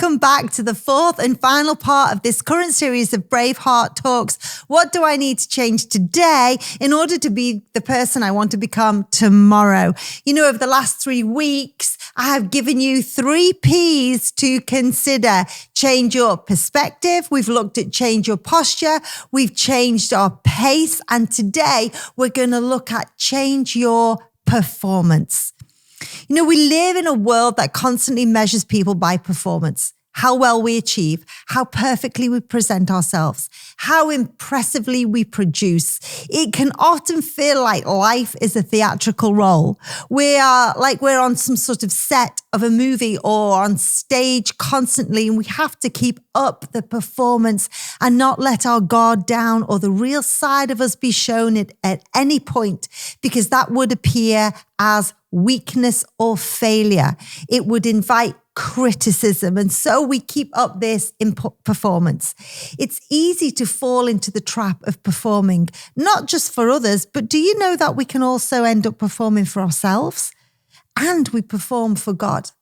welcome back to the fourth and final part of this current series of Braveheart Talks. What do I need to change today in order to be the person I want to become tomorrow? You know, over the last 3 weeks, I have given you 3 P's to consider. Change your perspective. We've looked at change your posture. We've changed our pace. And today we're going to look at change your performance. You know, we live in a world that constantly measures people by performance, how well we achieve, how perfectly we present ourselves, how impressively we produce. It can often feel like life is a theatrical role. We are like we're on some sort of set of a movie or on stage constantly, and we have to keep up the performance and not let our guard down or the real side of us be shown at any point, because that would appear as weakness or failure. It would invite criticism. And so we keep up this performance. It's easy to fall into the trap of performing, not just for others, but do you know that we can also end up performing for ourselves? And we perform for God.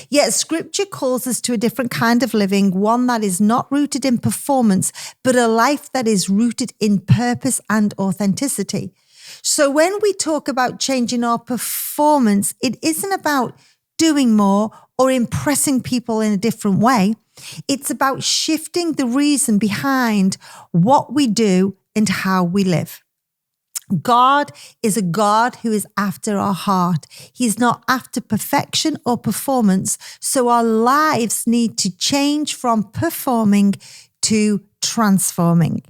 Yet scripture calls us to a different kind of living, one that is not rooted in performance, but a life that is rooted in purpose and authenticity. So when we talk about changing our performance, it isn't about doing more or impressing people in a different way. It's about shifting the reason behind what we do and how we live. God is a God who is after our heart. He's not after perfection or performance. So our lives need to change from performing to transforming.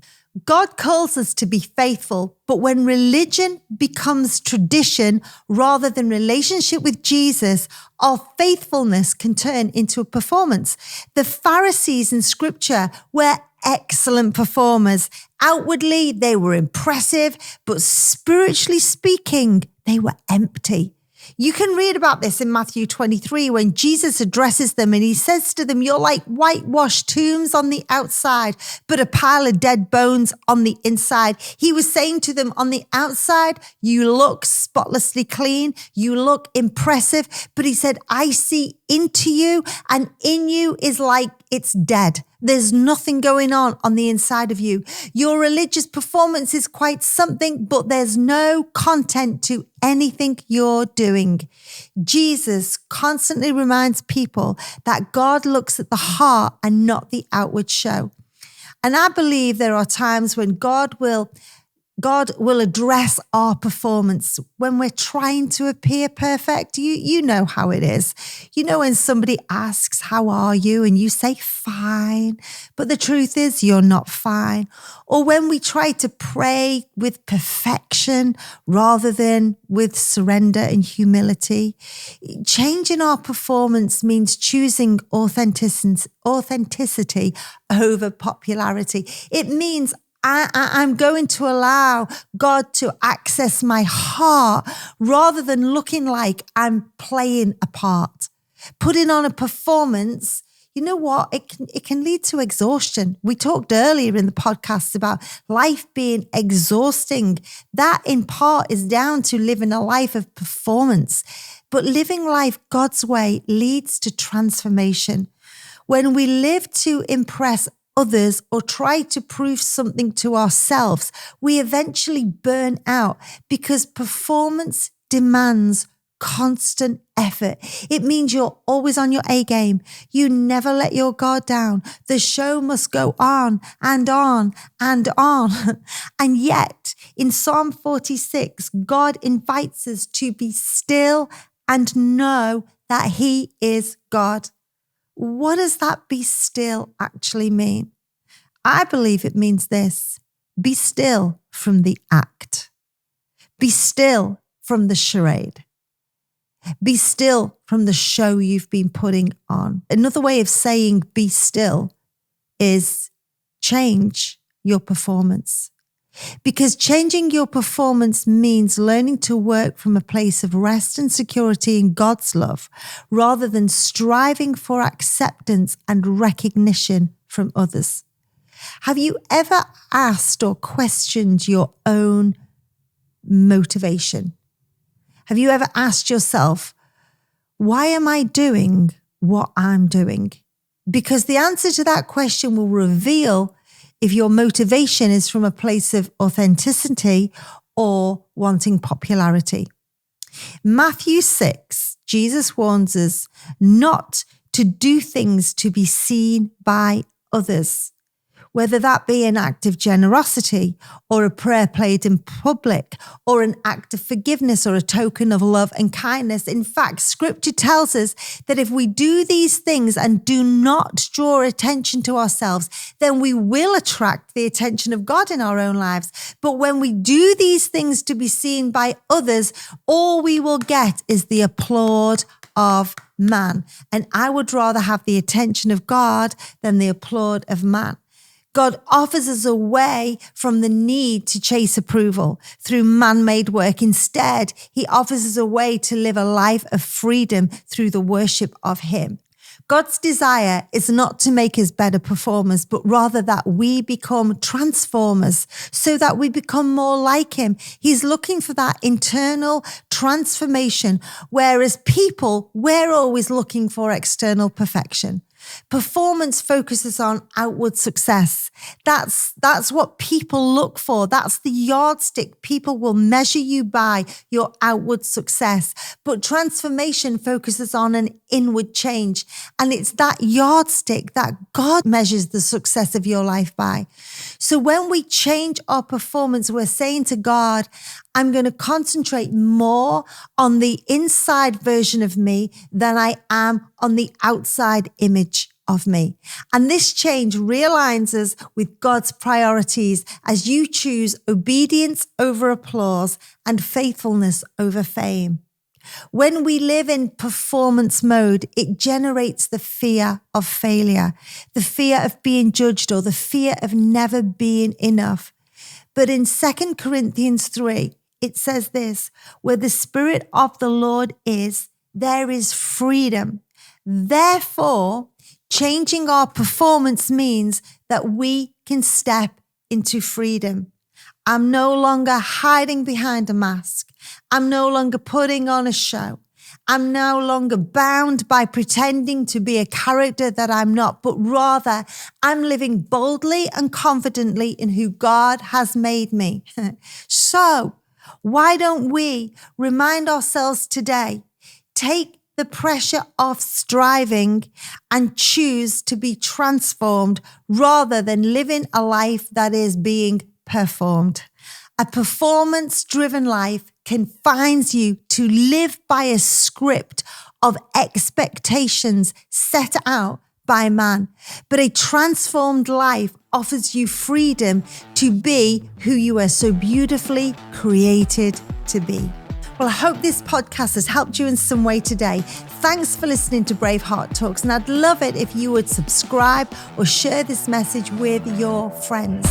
God calls us to be faithful, but when religion becomes tradition rather than relationship with Jesus, our faithfulness can turn into a performance. The Pharisees in scripture were excellent performers. Outwardly, they were impressive, but spiritually speaking, they were empty. You can read about this in Matthew 23 when Jesus addresses them and he says to them, you're like whitewashed tombs on the outside, but a pile of dead bones on the inside. He was saying to them, on the outside, you look spotlessly clean, you look impressive, but he said, I see into you, and in you is like it's dead. There's nothing going on the inside of you. Your religious performance is quite something, but there's no content to anything you're doing. Jesus constantly reminds people that God looks at the heart and not the outward show. And I believe there are times when God will address our performance when we're trying to appear perfect. You know how it is. You know when somebody asks, how are you? And you say, fine. But the truth is you're not fine. Or when we try to pray with perfection rather than with surrender and humility. Changing our performance means choosing authenticity over popularity. It means I'm going to allow God to access my heart rather than looking like I'm playing a part. Putting on a performance, you know what? It can lead to exhaustion. We talked earlier in the podcast about life being exhausting. That in part is down to living a life of performance. But living life God's way leads to transformation. When we live to impress others or try to prove something to ourselves, we eventually burn out because performance demands constant effort. It means you're always on your A game. You never let your guard down. The show must go on and on and on. And yet, in Psalm 46, God invites us to be still and know that He is God. What does that be still actually mean? I believe it means this: be still from the act. Be still from the charade. Be still from the show you've been putting on. Another way of saying be still is change your performance. Because changing your performance means learning to work from a place of rest and security in God's love, rather than striving for acceptance and recognition from others. Have you ever asked or questioned your own motivation? Have you ever asked yourself, why am I doing what I'm doing? Because the answer to that question will reveal if your motivation is from a place of authenticity or wanting popularity. Matthew 6, Jesus warns us not to do things to be seen by others, whether that be an act of generosity or a prayer prayed in public or an act of forgiveness or a token of love and kindness. In fact, scripture tells us that if we do these things and do not draw attention to ourselves, then we will attract the attention of God in our own lives. But when we do these things to be seen by others, all we will get is the applause of man. And I would rather have the attention of God than the applause of man. God offers us a way from the need to chase approval through man-made work. Instead, he offers us a way to live a life of freedom through the worship of him. God's desire is not to make us better performers, but rather that we become transformers so that we become more like him. He's looking for that internal transformation, whereas people, we're always looking for external perfection. Performance focuses on outward success. That's what people look for. That's the yardstick. People will measure you by your outward success. But transformation focuses on an inward change. And it's that yardstick that God measures the success of your life by. So when we change our performance, we're saying to God, I'm going to concentrate more on the inside version of me than I am on the outside image of me. And this change realigns us with God's priorities as you choose obedience over applause and faithfulness over fame. When we live in performance mode, it generates the fear of failure, the fear of being judged, or the fear of never being enough. But in 2 Corinthians 3, it says this, where the Spirit of the Lord is, there is freedom. Therefore, changing our performance means that we can step into freedom. I'm no longer hiding behind a mask. I'm no longer putting on a show. I'm no longer bound by pretending to be a character that I'm not, but rather I'm living boldly and confidently in who God has made me. So, why don't we remind ourselves today, take the pressure off striving and choose to be transformed rather than living a life that is being performed. A performance-driven life confines you to live by a script of expectations set out by man. But a transformed life offers you freedom to be who you are so beautifully created to be. Well, I hope this podcast has helped you in some way today. Thanks for listening to Braveheart Talks, and I'd love it if you would subscribe or share this message with your friends.